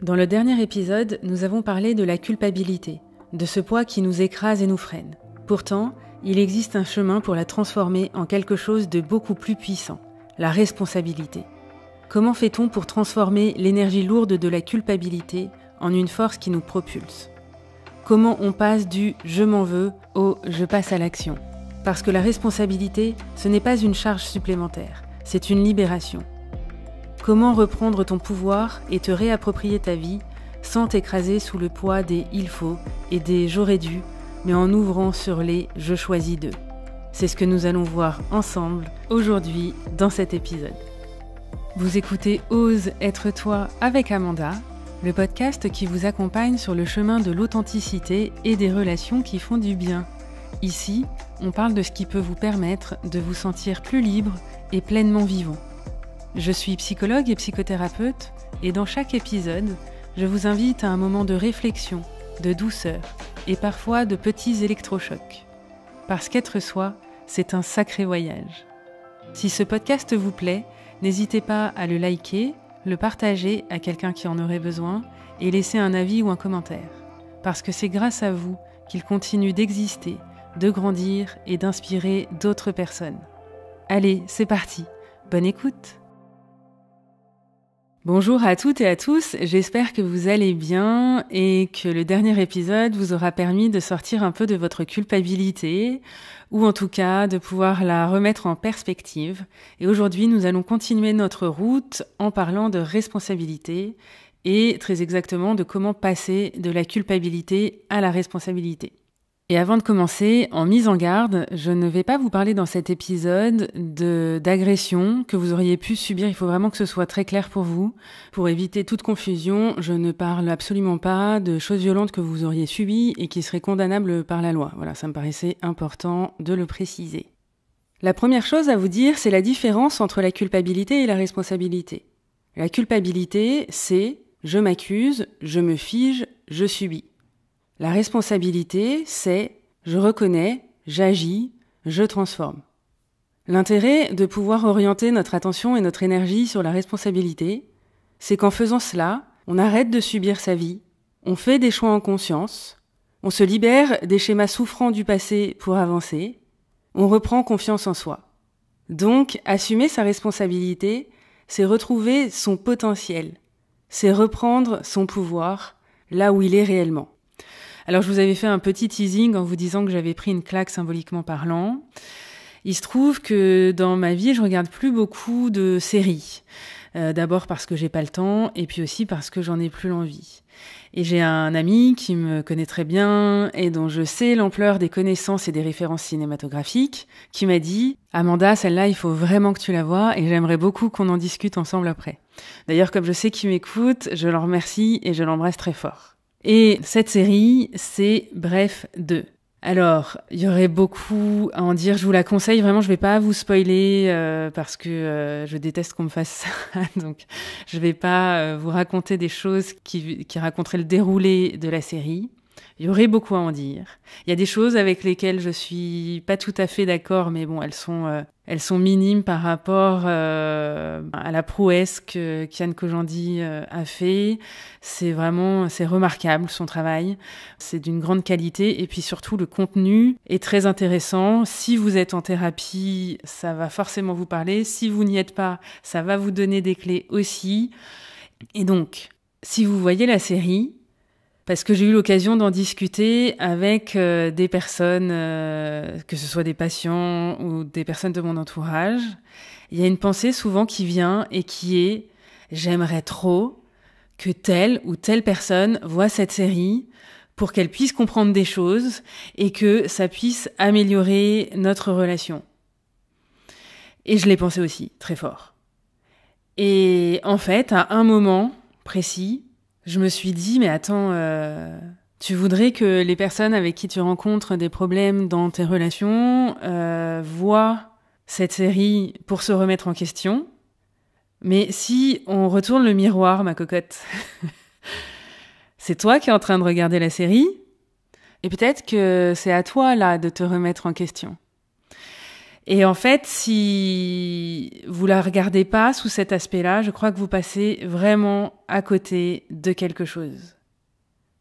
Dans le dernier épisode, nous avons parlé de la culpabilité, de ce poids qui nous écrase et nous freine. Pourtant, il existe un chemin pour la transformer en quelque chose de beaucoup plus puissant, la responsabilité. Comment fait-on pour transformer l'énergie lourde de la culpabilité en une force qui nous propulse ? Comment on passe du « je m'en veux » au « je passe à l'action » ? Parce que la responsabilité, ce n'est pas une charge supplémentaire, c'est une libération. Comment reprendre ton pouvoir et te réapproprier ta vie sans t'écraser sous le poids des « il faut » et des « j'aurais dû », mais en ouvrant sur les « je choisis d'eux ». C'est ce que nous allons voir ensemble aujourd'hui dans cet épisode. Vous écoutez Ose être toi avec Amanda, le podcast qui vous accompagne sur le chemin de l'authenticité et des relations qui font du bien. Ici, on parle de ce qui peut vous permettre de vous sentir plus libre et pleinement vivant. Je suis psychologue et psychothérapeute et dans chaque épisode, je vous invite à un moment de réflexion, de douceur et parfois de petits électrochocs. Parce qu'être soi, c'est un sacré voyage. Si ce podcast vous plaît, n'hésitez pas à le liker, le partager à quelqu'un qui en aurait besoin et laisser un avis ou un commentaire. Parce que c'est grâce à vous qu'il continue d'exister, de grandir et d'inspirer d'autres personnes. Allez, c'est parti, bonne écoute! Bonjour à toutes et à tous, j'espère que vous allez bien et que le dernier épisode vous aura permis de sortir un peu de votre culpabilité ou en tout cas de pouvoir la remettre en perspective. Et aujourd'hui, nous allons continuer notre route en parlant de responsabilité et très exactement de comment passer de la culpabilité à la responsabilité. Et avant de commencer, en mise en garde, je ne vais pas vous parler dans cet épisode d'agression que vous auriez pu subir. Il faut vraiment que ce soit très clair pour vous. Pour éviter toute confusion, je ne parle absolument pas de choses violentes que vous auriez subies et qui seraient condamnables par la loi. Voilà, ça me paraissait important de le préciser. La première chose à vous dire, c'est la différence entre la culpabilité et la responsabilité. La culpabilité, c'est « je m'accuse, je me fige, je subis ». La responsabilité, c'est « je reconnais, j'agis, je transforme ». L'intérêt de pouvoir orienter notre attention et notre énergie sur la responsabilité, c'est qu'en faisant cela, on arrête de subir sa vie, on fait des choix en conscience, on se libère des schémas souffrants du passé pour avancer, on reprend confiance en soi. Donc, assumer sa responsabilité, c'est retrouver son potentiel, c'est reprendre son pouvoir là où il est réellement. Alors, je vous avais fait un petit teasing en vous disant que j'avais pris une claque symboliquement parlant. Il se trouve que dans ma vie, je regarde plus beaucoup de séries. D'abord parce que j'ai pas le temps et puis aussi parce que j'en ai plus l'envie. Et j'ai un ami qui me connaît très bien et dont je sais l'ampleur des connaissances et des références cinématographiques qui m'a dit « Amanda, celle-là, il faut vraiment que tu la vois et j'aimerais beaucoup qu'on en discute ensemble après. » D'ailleurs, comme je sais qu'il m'écoute, je l'en remercie et je l'embrasse très fort. Et cette série, c'est Bref 2. Alors, il y aurait beaucoup à en dire, je vous la conseille, vraiment, je vais pas vous spoiler parce que je déteste qu'on me fasse ça, donc je vais pas vous raconter des choses qui raconteraient le déroulé de la série. Il y aurait beaucoup à en dire. Il y a des choses avec lesquelles je suis pas tout à fait d'accord, mais bon, elles sont minimes par rapport à la prouesse que Kian Kojandi a fait. C'est remarquable son travail. C'est d'une grande qualité et puis surtout le contenu est très intéressant. Si vous êtes en thérapie, ça va forcément vous parler. Si vous n'y êtes pas, ça va vous donner des clés aussi. Et donc, si vous voyez la série, parce que j'ai eu l'occasion d'en discuter avec des personnes, que ce soit des patients ou des personnes de mon entourage. Il y a une pensée souvent qui vient et qui est « j'aimerais trop que telle ou telle personne voit cette série pour qu'elle puisse comprendre des choses et que ça puisse améliorer notre relation ». Et je l'ai pensé aussi, très fort. Et en fait, à un moment précis, je me suis dit, mais attends, tu voudrais que les personnes avec qui tu rencontres des problèmes dans tes relations voient cette série pour se remettre en question. Mais si on retourne le miroir, ma cocotte, c'est toi qui es en train de regarder la série et peut-être que c'est à toi, là, de te remettre en question. Et en fait, si vous la regardez pas sous cet aspect-là, je crois que vous passez vraiment à côté de quelque chose.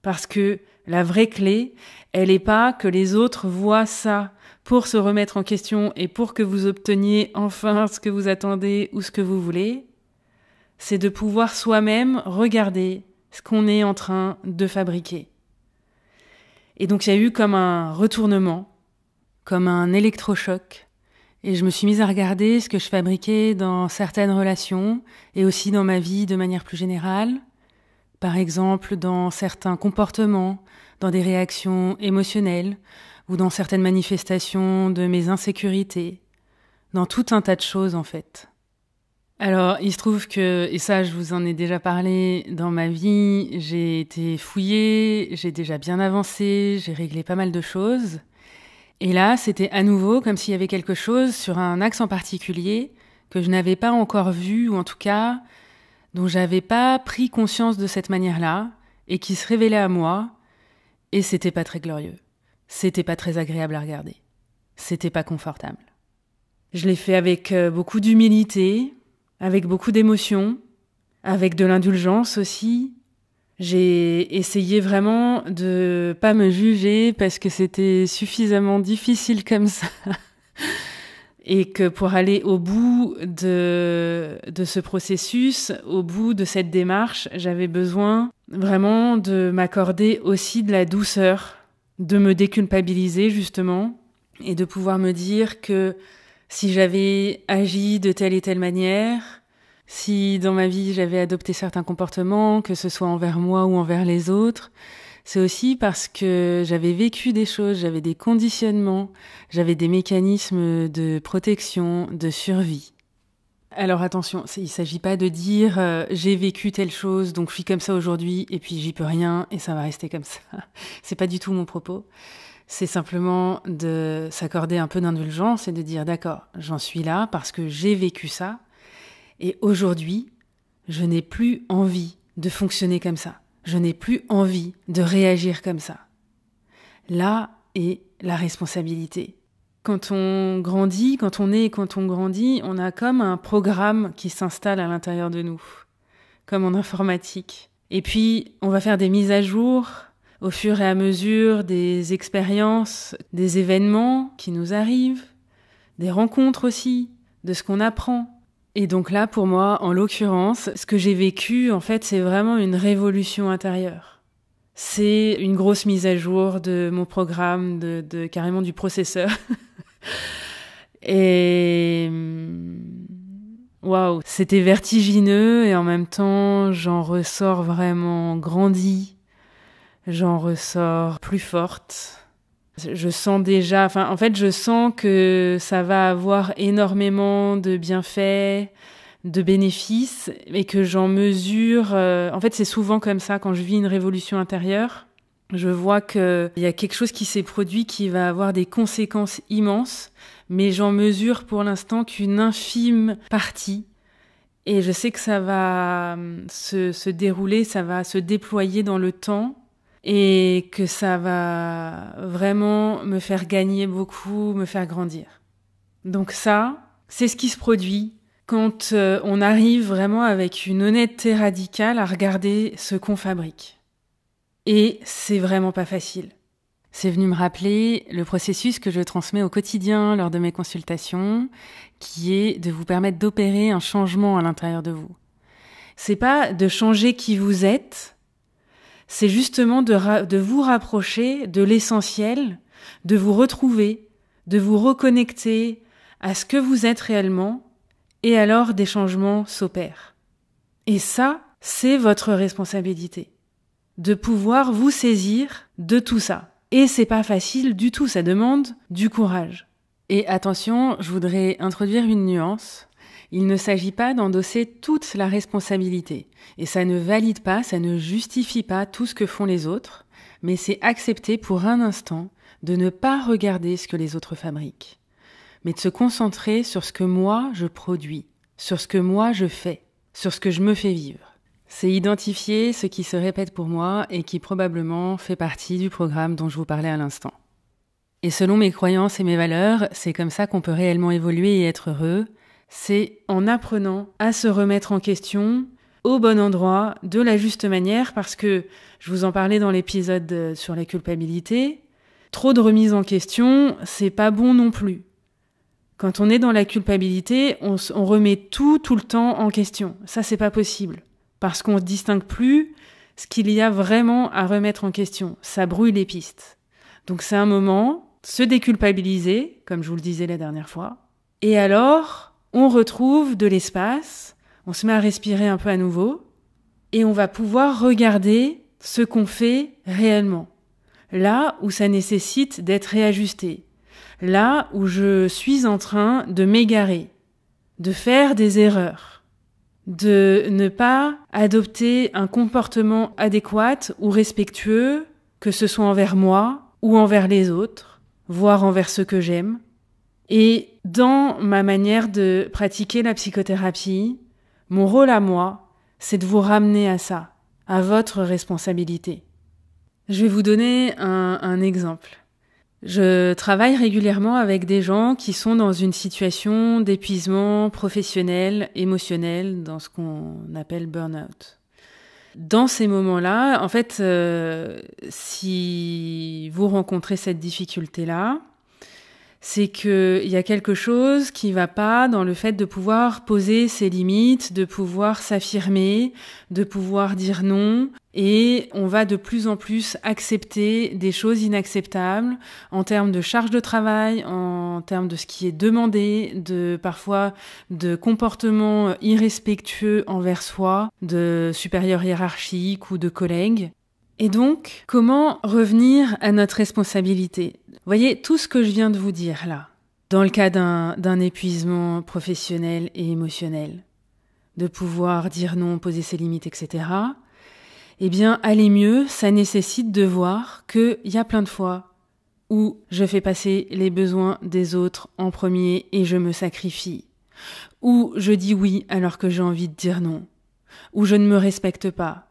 Parce que la vraie clé, elle n'est pas que les autres voient ça pour se remettre en question et pour que vous obteniez enfin ce que vous attendez ou ce que vous voulez. C'est de pouvoir soi-même regarder ce qu'on est en train de fabriquer. Et donc il y a eu comme un retournement, comme un électrochoc. Et je me suis mise à regarder ce que je fabriquais dans certaines relations et aussi dans ma vie de manière plus générale. Par exemple, dans certains comportements, dans des réactions émotionnelles ou dans certaines manifestations de mes insécurités, dans tout un tas de choses en fait. Alors, il se trouve que, et ça je vous en ai déjà parlé, dans ma vie, j'ai été fouillée, j'ai déjà bien avancé, j'ai réglé pas mal de choses. Et là, c'était à nouveau comme s'il y avait quelque chose sur un axe en particulier que je n'avais pas encore vu, ou en tout cas, dont j'avais pas pris conscience de cette manière-là, et qui se révélait à moi, et c'était pas très glorieux. C'était pas très agréable à regarder. C'était pas confortable. Je l'ai fait avec beaucoup d'humilité, avec beaucoup d'émotion, avec de l'indulgence aussi. J'ai essayé vraiment de pas me juger parce que c'était suffisamment difficile comme ça. Et que pour aller au bout de ce processus, au bout de cette démarche, j'avais besoin vraiment de m'accorder aussi de la douceur, de me déculpabiliser justement, et de pouvoir me dire que si j'avais agi de telle et telle manière, si dans ma vie j'avais adopté certains comportements, que ce soit envers moi ou envers les autres, c'est aussi parce que j'avais vécu des choses, j'avais des conditionnements, j'avais des mécanismes de protection, de survie. Alors attention, il ne s'agit pas de dire j'ai vécu telle chose, donc je suis comme ça aujourd'hui, et puis j'y peux rien, et ça va rester comme ça. C'est pas du tout mon propos. C'est simplement de s'accorder un peu d'indulgence et de dire d'accord, j'en suis là parce que j'ai vécu ça, et aujourd'hui, je n'ai plus envie de fonctionner comme ça. Je n'ai plus envie de réagir comme ça. Là est la responsabilité. Quand on grandit, quand on grandit, on a comme un programme qui s'installe à l'intérieur de nous, comme en informatique. Et puis, on va faire des mises à jour au fur et à mesure des expériences, des événements qui nous arrivent, des rencontres aussi, de ce qu'on apprend. Et donc là, pour moi, en l'occurrence, ce que j'ai vécu, en fait, c'est vraiment une révolution intérieure. C'est une grosse mise à jour de mon programme, de carrément du processeur. Et waouh, c'était vertigineux et en même temps, j'en ressors vraiment grandie. J'en ressors plus forte. Je sens déjà, je sens que ça va avoir énormément de bienfaits, de bénéfices, et que j'en mesure. En fait, c'est souvent comme ça quand je vis une révolution intérieure. Je vois qu'il y a quelque chose qui s'est produit qui va avoir des conséquences immenses, mais j'en mesure pour l'instant qu'une infime partie. Et je sais que ça va se dérouler, ça va se déployer dans le temps. Et que ça va vraiment me faire gagner beaucoup, me faire grandir. Donc ça, c'est ce qui se produit quand on arrive vraiment avec une honnêteté radicale à regarder ce qu'on fabrique. Et c'est vraiment pas facile. C'est venu me rappeler le processus que je transmets au quotidien lors de mes consultations, qui est de vous permettre d'opérer un changement à l'intérieur de vous. C'est pas de changer qui vous êtes, c'est justement de vous rapprocher de l'essentiel, de vous retrouver, de vous reconnecter à ce que vous êtes réellement, et alors des changements s'opèrent. Et ça, c'est votre responsabilité, de pouvoir vous saisir de tout ça. Et c'est pas facile du tout, ça demande du courage. Et attention, je voudrais introduire une nuance. Il ne s'agit pas d'endosser toute la responsabilité. Et ça ne valide pas, ça ne justifie pas tout ce que font les autres, mais c'est accepter pour un instant de ne pas regarder ce que les autres fabriquent, mais de se concentrer sur ce que moi je produis, sur ce que moi je fais, sur ce que je me fais vivre. C'est identifier ce qui se répète pour moi et qui probablement fait partie du programme dont je vous parlais à l'instant. Et selon mes croyances et mes valeurs, c'est comme ça qu'on peut réellement évoluer et être heureux. C'est en apprenant à se remettre en question au bon endroit, de la juste manière, parce que, je vous en parlais dans l'épisode sur la culpabilité, trop de remise en question, c'est pas bon non plus. Quand on est dans la culpabilité, on remet tout le temps en question. Ça, c'est pas possible. Parce qu'on ne distingue plus ce qu'il y a vraiment à remettre en question. Ça brouille les pistes. Donc c'est un moment, se déculpabiliser, comme je vous le disais la dernière fois. Et alors, on retrouve de l'espace, on se met à respirer un peu à nouveau, et on va pouvoir regarder ce qu'on fait réellement. Là où ça nécessite d'être réajusté. Là où je suis en train de m'égarer, de faire des erreurs, de ne pas adopter un comportement adéquat ou respectueux, que ce soit envers moi ou envers les autres, voire envers ceux que j'aime. Et dans ma manière de pratiquer la psychothérapie, mon rôle à moi, c'est de vous ramener à ça, à votre responsabilité. Je vais vous donner un exemple. Je travaille régulièrement avec des gens qui sont dans une situation d'épuisement professionnel, émotionnel, dans ce qu'on appelle burn-out. Dans ces moments-là, en fait, si vous rencontrez cette difficulté-là, c'est qu'il y a quelque chose qui va pas dans le fait de pouvoir poser ses limites, de pouvoir s'affirmer, de pouvoir dire non. Et on va de plus en plus accepter des choses inacceptables en termes de charge de travail, en termes de ce qui est demandé, parfois de comportements irrespectueux envers soi, de supérieurs hiérarchiques ou de collègues. Et donc, comment revenir à notre responsabilité ? Vous voyez, tout ce que je viens de vous dire là, dans le cas d'un épuisement professionnel et émotionnel, de pouvoir dire non, poser ses limites, etc., eh bien, aller mieux, ça nécessite de voir qu'il y a plein de fois où je fais passer les besoins des autres en premier et je me sacrifie, où je dis oui alors que j'ai envie de dire non, où je ne me respecte pas,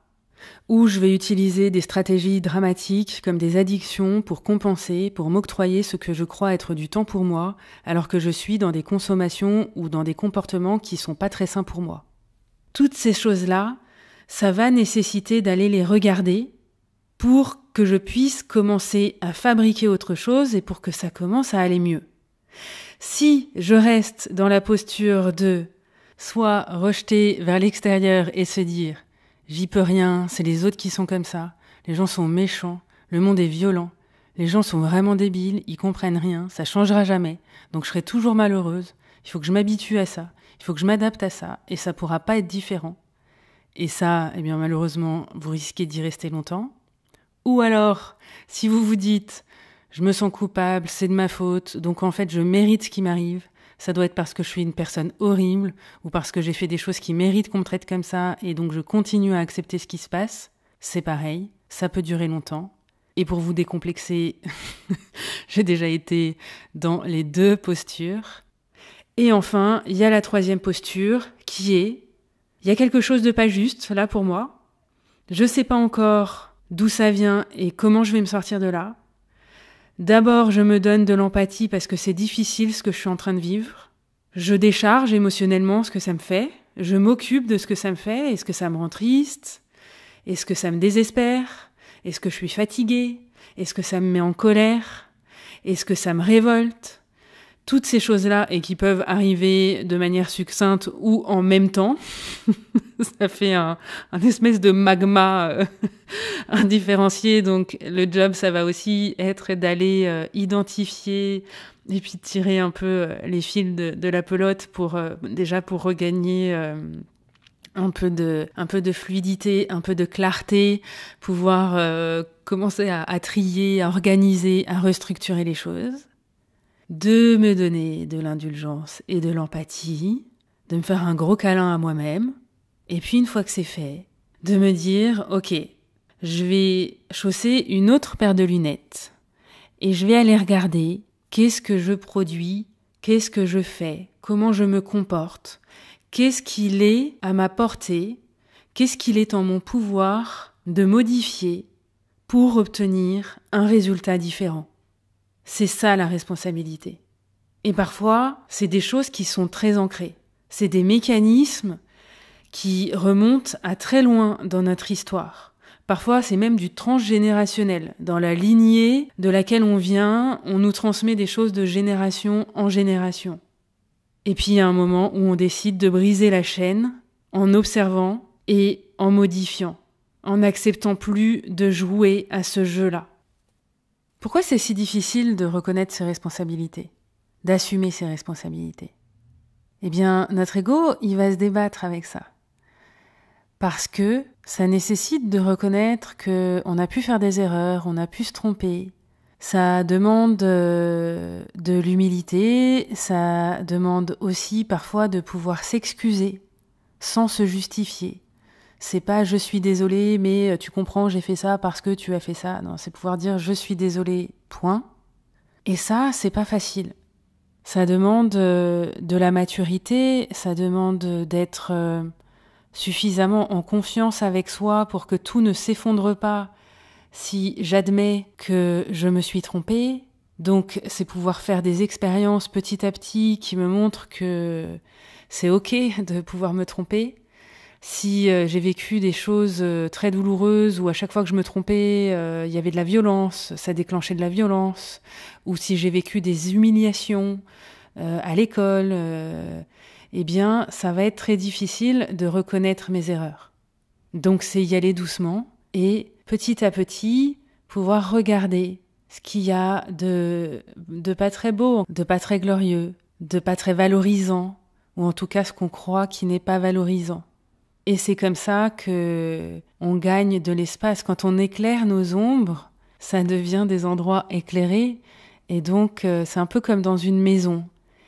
où je vais utiliser des stratégies dramatiques comme des addictions pour compenser, pour m'octroyer ce que je crois être du temps pour moi, alors que je suis dans des consommations ou dans des comportements qui sont pas très sains pour moi. Toutes ces choses-là, ça va nécessiter d'aller les regarder pour que je puisse commencer à fabriquer autre chose et pour que ça commence à aller mieux. Si je reste dans la posture de soit rejeter vers l'extérieur et se dire « j'y peux rien, c'est les autres qui sont comme ça, les gens sont méchants, le monde est violent, les gens sont vraiment débiles, ils comprennent rien, ça changera jamais, donc je serai toujours malheureuse, il faut que je m'habitue à ça, il faut que je m'adapte à ça et ça pourra pas être différent. » Et ça, eh bien malheureusement, vous risquez d'y rester longtemps. Ou alors, si vous vous dites « je me sens coupable, c'est de ma faute, donc en fait je mérite ce qui m'arrive, ça doit être parce que je suis une personne horrible ou parce que j'ai fait des choses qui méritent qu'on me traite comme ça et donc je continue à accepter ce qui se passe », c'est pareil, ça peut durer longtemps. Et pour vous décomplexer, j'ai déjà été dans les deux postures. Et enfin, il y a la troisième posture qui est il y a quelque chose de pas juste, là, pour moi. Je sais pas encore d'où ça vient et comment je vais me sortir de là. D'abord, je me donne de l'empathie parce que c'est difficile ce que je suis en train de vivre. Je décharge émotionnellement ce que ça me fait. Je m'occupe de ce que ça me fait. Est-ce que ça me rend triste ? Est-ce que ça me désespère ? Est-ce que je suis fatiguée ? Est-ce que ça me met en colère ? Est-ce que ça me révolte ? Toutes ces choses-là, et qui peuvent arriver de manière succincte ou en même temps, ça fait un espèce de magma indifférencié. Donc le job, ça va aussi être d'aller identifier et puis tirer un peu les fils de la pelote pour déjà pour regagner un peu de fluidité, un peu de clarté, pouvoir commencer à trier, à organiser, à restructurer les choses. De me donner de l'indulgence et de l'empathie, de me faire un gros câlin à moi-même, et puis une fois que c'est fait, de me dire « Ok, je vais chausser une autre paire de lunettes et je vais aller regarder qu'est-ce que je produis, qu'est-ce que je fais, comment je me comporte, qu'est-ce qu'il est à ma portée, qu'est-ce qu'il est en mon pouvoir de modifier pour obtenir un résultat différent. » C'est ça la responsabilité. Et parfois, c'est des choses qui sont très ancrées. C'est des mécanismes qui remontent à très loin dans notre histoire. Parfois, c'est même du transgénérationnel. Dans la lignée de laquelle on vient, on nous transmet des choses de génération en génération. Et puis, il y a un moment où on décide de briser la chaîne en observant et en modifiant, en n'acceptant plus de jouer à ce jeu-là. Pourquoi c'est si difficile de reconnaître ses responsabilités, d'assumer ses responsabilités ? Eh bien, notre ego, il va se débattre avec ça. Parce que ça nécessite de reconnaître qu'on a pu faire des erreurs, on a pu se tromper. Ça demande de l'humilité, ça demande aussi parfois de pouvoir s'excuser sans se justifier. C'est pas « je suis désolé, mais tu comprends, j'ai fait ça parce que tu as fait ça ». Non, c'est pouvoir dire « je suis désolé, point ». Et ça, c'est pas facile. Ça demande de la maturité, ça demande d'être suffisamment en confiance avec soi pour que tout ne s'effondre pas si j'admets que je me suis trompée. Donc, c'est pouvoir faire des expériences petit à petit qui me montrent que c'est OK de pouvoir me tromper. Si j'ai vécu des choses très douloureuses où à chaque fois que je me trompais, il y avait de la violence, ça déclenchait de la violence, ou si j'ai vécu des humiliations à l'école, eh bien, ça va être très difficile de reconnaître mes erreurs. Donc, c'est y aller doucement et petit à petit, pouvoir regarder ce qu'il y a de pas très beau, de pas très glorieux, de pas très valorisant, ou en tout cas ce qu'on croit qui n'est pas valorisant. Et c'est comme ça que on gagne de l'espace. Quand on éclaire nos ombres, ça devient des endroits éclairés. Et donc, c'est un peu comme dans une maison.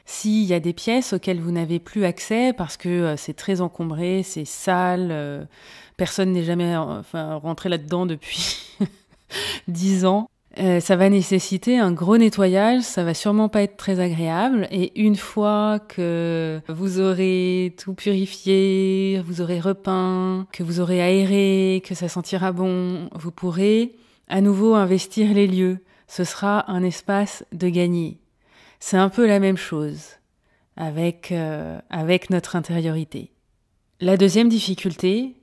S'il y a des pièces auxquelles vous n'avez plus accès parce que c'est très encombré, c'est sale, personne n'est jamais rentré là-dedans depuis 10 ans, ça va nécessiter un gros nettoyage, ça va sûrement pas être très agréable. Et une fois que vous aurez tout purifié, vous aurez repeint, que vous aurez aéré, que ça sentira bon, vous pourrez à nouveau investir les lieux. Ce sera un espace de gagné. C'est un peu la même chose avec notre intériorité. La deuxième difficulté,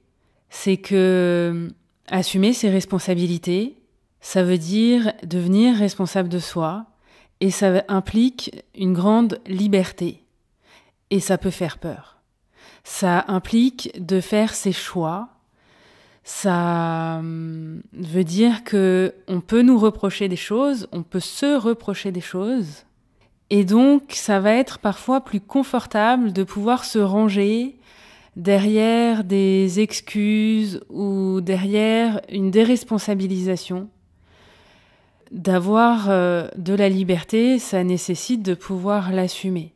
c'est que assumer ses responsabilités, ça veut dire devenir responsable de soi et ça implique une grande liberté. Et ça peut faire peur. Ça implique de faire ses choix. Ça veut dire que on peut nous reprocher des choses, on peut se reprocher des choses. Et donc, ça va être parfois plus confortable de pouvoir se ranger derrière des excuses ou derrière une déresponsabilisation. D'avoir de la liberté, ça nécessite de pouvoir l'assumer.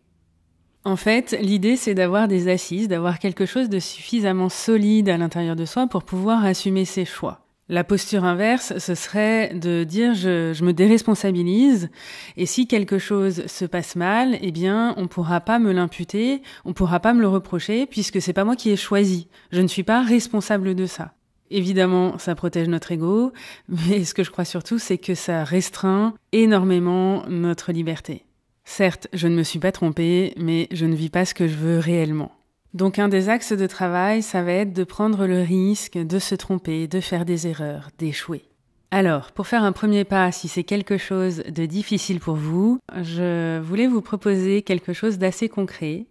En fait, l'idée, c'est d'avoir des assises, d'avoir quelque chose de suffisamment solide à l'intérieur de soi pour pouvoir assumer ses choix. La posture inverse, ce serait de dire je me déresponsabilise et si quelque chose se passe mal, eh bien, on pourra pas me l'imputer, on pourra pas me le reprocher puisque c'est pas moi qui ai choisi. Je ne suis pas responsable de ça. Évidemment, ça protège notre ego, mais ce que je crois surtout, c'est que ça restreint énormément notre liberté. Certes, je ne me suis pas trompée, mais je ne vis pas ce que je veux réellement. Donc un des axes de travail, ça va être de prendre le risque de se tromper, de faire des erreurs, d'échouer. Alors, pour faire un premier pas, si c'est quelque chose de difficile pour vous, je voulais vous proposer quelque chose d'assez concret,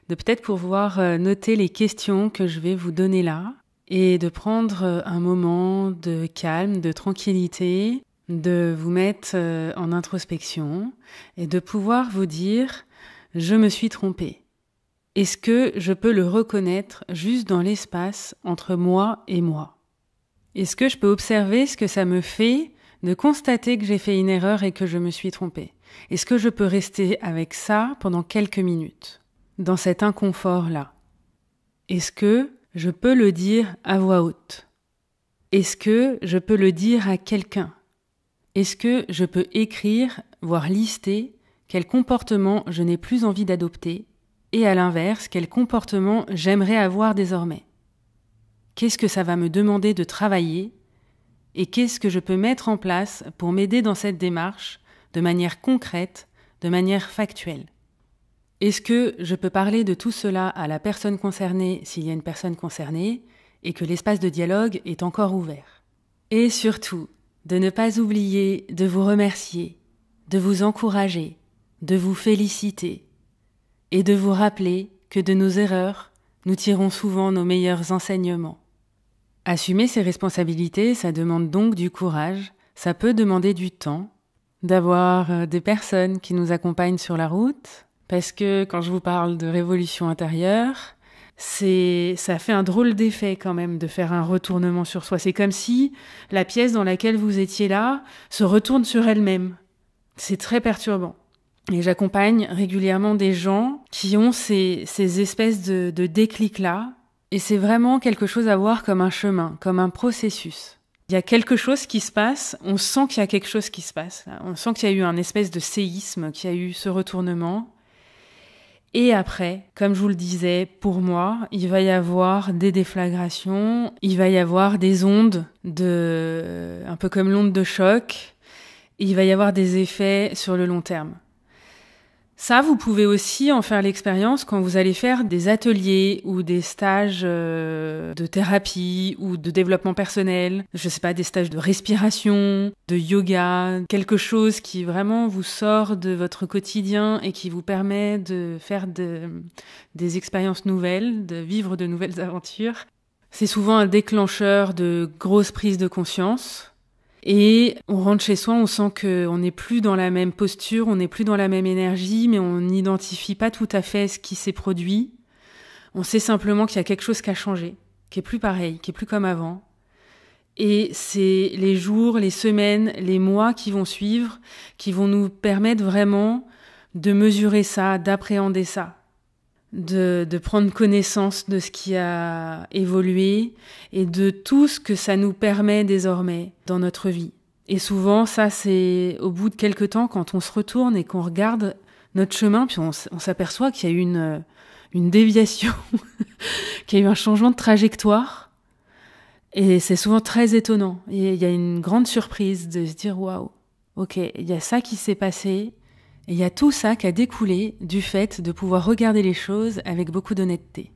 de peut-être pouvoir noter les questions que je vais vous donner là, et de prendre un moment de calme, de tranquillité, de vous mettre en introspection, et de pouvoir vous dire « je me suis trompée ». Est-ce que je peux le reconnaître juste dans l'espace entre moi et moi ? Est-ce que je peux observer ce que ça me fait de constater que j'ai fait une erreur et que je me suis trompée ? Est-ce que je peux rester avec ça pendant quelques minutes, dans cet inconfort-là ? Est-ce que je peux le dire à voix haute ? Est-ce que je peux le dire à quelqu'un ? Est-ce que je peux écrire, voire lister, quel comportement je n'ai plus envie d'adopter ? Et à l'inverse, quel comportement j'aimerais avoir désormais ? Qu'est-ce que ça va me demander de travailler ? Et qu'est-ce que je peux mettre en place pour m'aider dans cette démarche de manière concrète, de manière factuelle. Est-ce que je peux parler de tout cela à la personne concernée s'il y a une personne concernée et que l'espace de dialogue est encore ouvert? Et surtout, de ne pas oublier de vous remercier, de vous encourager, de vous féliciter et de vous rappeler que de nos erreurs, nous tirons souvent nos meilleurs enseignements. Assumer ses responsabilités, ça demande donc du courage, ça peut demander du temps, d'avoir des personnes qui nous accompagnent sur la route, parce que quand je vous parle de révolution intérieure, ça fait un drôle d'effet quand même de faire un retournement sur soi. C'est comme si la pièce dans laquelle vous étiez là se retourne sur elle-même. C'est très perturbant. Et j'accompagne régulièrement des gens qui ont ces espèces de déclics-là. Et c'est vraiment quelque chose à voir comme un chemin, comme un processus. Il y a quelque chose qui se passe, on sent qu'il y a quelque chose qui se passe. On sent qu'il y a eu un espèce de séisme, qu'il y a eu ce retournement. Et après, comme je vous le disais, pour moi, il va y avoir des déflagrations, il va y avoir des ondes, un peu comme l'onde de choc, il va y avoir des effets sur le long terme. Ça, vous pouvez aussi en faire l'expérience quand vous allez faire des ateliers ou des stages de thérapie ou de développement personnel, je sais pas, des stages de respiration, de yoga, quelque chose qui vraiment vous sort de votre quotidien et qui vous permet de faire des expériences nouvelles, de vivre de nouvelles aventures. C'est souvent un déclencheur de grosses prises de conscience. Et on rentre chez soi, on sent qu'on n'est plus dans la même posture, on n'est plus dans la même énergie, mais on n'identifie pas tout à fait ce qui s'est produit. On sait simplement qu'il y a quelque chose qui a changé, qui est plus pareil, qui est plus comme avant. Et c'est les jours, les semaines, les mois qui vont suivre, qui vont nous permettre vraiment de mesurer ça, d'appréhender ça. De prendre connaissance de ce qui a évolué et de tout ce que ça nous permet désormais dans notre vie. Et souvent, ça, c'est au bout de quelques temps, quand on se retourne et qu'on regarde notre chemin, puis on s'aperçoit qu'il y a eu une déviation, qu'il y a eu un changement de trajectoire. Et c'est souvent très étonnant. Et il y a une grande surprise de se dire « Waouh, ok, il y a ça qui s'est passé ». Et il y a tout ça qui a découlé du fait de pouvoir regarder les choses avec beaucoup d'honnêteté.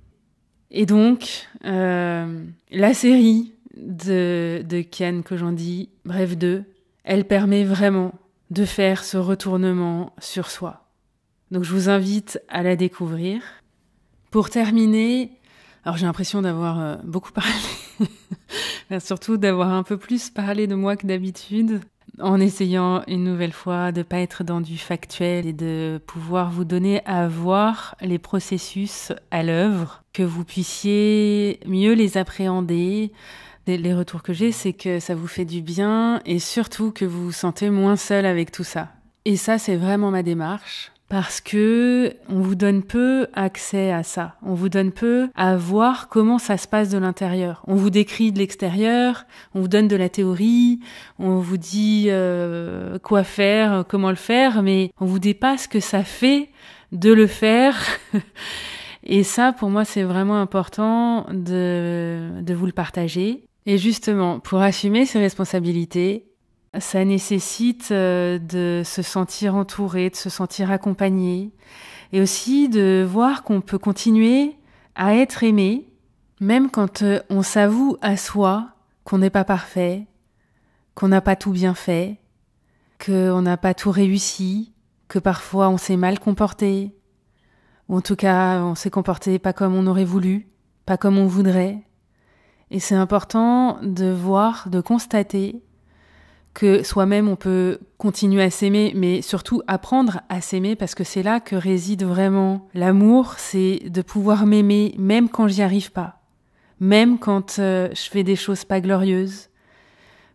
Et donc, la série de Kian Kojandi, Bref 2, elle permet vraiment de faire ce retournement sur soi. Donc je vous invite à la découvrir. Pour terminer, alors j'ai l'impression d'avoir beaucoup parlé, surtout d'avoir un peu plus parlé de moi que d'habitude, en essayant une nouvelle fois de ne pas être dans du factuel et de pouvoir vous donner à voir les processus à l'œuvre, que vous puissiez mieux les appréhender. Les retours que j'ai, c'est que ça vous fait du bien et surtout que vous vous sentez moins seul avec tout ça. Et ça, c'est vraiment ma démarche. Parce que on vous donne peu accès à ça. On vous donne peu à voir comment ça se passe de l'intérieur. On vous décrit de l'extérieur, on vous donne de la théorie, on vous dit quoi faire, comment le faire, mais on vous dit pas ce que ça fait de le faire. Et ça, pour moi, c'est vraiment important de vous le partager. Et justement, pour assumer ces responsabilités, ça nécessite de se sentir entouré, de se sentir accompagné et aussi de voir qu'on peut continuer à être aimé même quand on s'avoue à soi qu'on n'est pas parfait, qu'on n'a pas tout bien fait, qu'on n'a pas tout réussi, que parfois on s'est mal comporté ou en tout cas on s'est comporté pas comme on aurait voulu, pas comme on voudrait. Et c'est important de voir, de constater que soi-même on peut continuer à s'aimer, mais surtout apprendre à s'aimer parce que c'est là que réside vraiment l'amour, c'est de pouvoir m'aimer même quand j'y arrive pas, même quand je fais des choses pas glorieuses,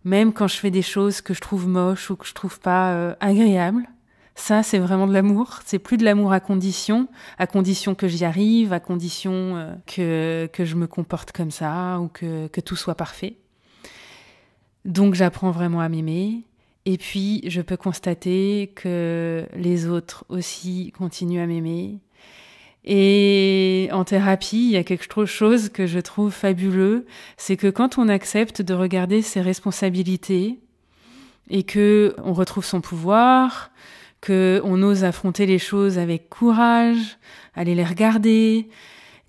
même quand je fais des choses que je trouve moches ou que je trouve pas agréables. Ça, c'est vraiment de l'amour. C'est plus de l'amour à condition que j'y arrive, à condition que je me comporte comme ça ou que tout soit parfait. Donc j'apprends vraiment à m'aimer et puis je peux constater que les autres aussi continuent à m'aimer. Et en thérapie, il y a quelque chose que je trouve fabuleux, c'est que quand on accepte de regarder ses responsabilités et que on retrouve son pouvoir, que on ose affronter les choses avec courage, aller les regarder.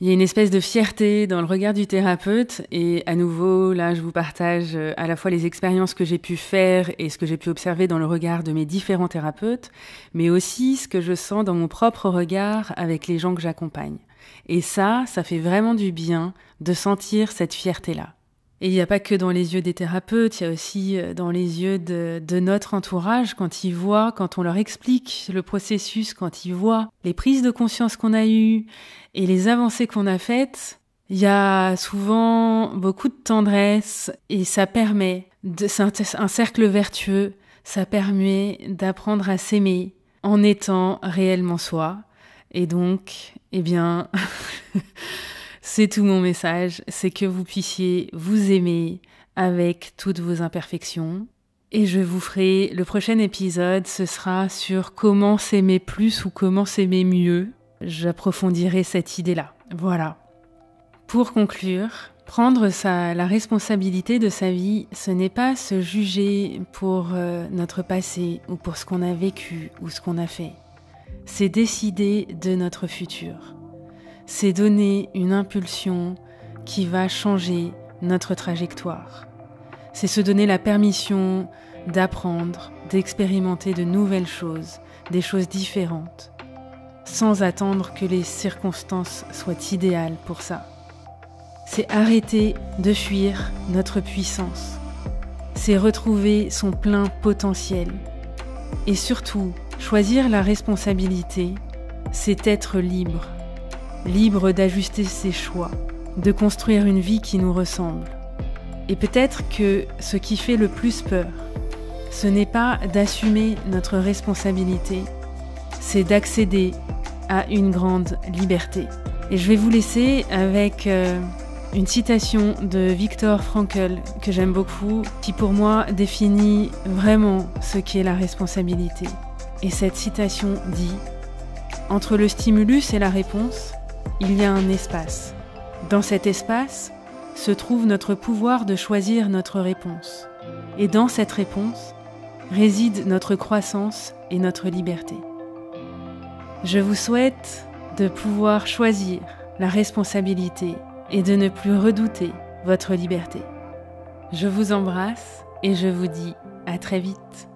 Il y a une espèce de fierté dans le regard du thérapeute et à nouveau, là, je vous partage à la fois les expériences que j'ai pu faire et ce que j'ai pu observer dans le regard de mes différents thérapeutes, mais aussi ce que je sens dans mon propre regard avec les gens que j'accompagne. Et ça fait vraiment du bien de sentir cette fierté-là. Et il n'y a pas que dans les yeux des thérapeutes, il y a aussi dans les yeux de notre entourage, quand on leur explique le processus, quand ils voient les prises de conscience qu'on a eues et les avancées qu'on a faites, il y a souvent beaucoup de tendresse et ça permet, c'est un cercle vertueux, ça permet d'apprendre à s'aimer en étant réellement soi. Et donc, c'est tout mon message, c'est que vous puissiez vous aimer avec toutes vos imperfections. Et je vous ferai, le prochain épisode, ce sera sur comment s'aimer plus ou comment s'aimer mieux. J'approfondirai cette idée-là. Voilà. Pour conclure, prendre la responsabilité de sa vie, ce n'est pas se juger pour notre passé ou pour ce qu'on a vécu ou ce qu'on a fait. C'est décider de notre futur. C'est donner une impulsion qui va changer notre trajectoire. C'est se donner la permission d'apprendre, d'expérimenter de nouvelles choses, des choses différentes, sans attendre que les circonstances soient idéales pour ça. C'est arrêter de fuir notre puissance. C'est retrouver son plein potentiel. Et surtout, choisir la responsabilité, c'est être libre. Libre d'ajuster ses choix, de construire une vie qui nous ressemble. Et peut-être que ce qui fait le plus peur, ce n'est pas d'assumer notre responsabilité, c'est d'accéder à une grande liberté. Et je vais vous laisser avec une citation de Viktor Frankl que j'aime beaucoup, qui pour moi définit vraiment ce qu'est la responsabilité. Et cette citation dit « Entre le stimulus et la réponse, il y a un espace. Dans cet espace se trouve notre pouvoir de choisir notre réponse. Et dans cette réponse réside notre croissance et notre liberté. » Je vous souhaite de pouvoir choisir la responsabilité et de ne plus redouter votre liberté. Je vous embrasse et je vous dis à très vite.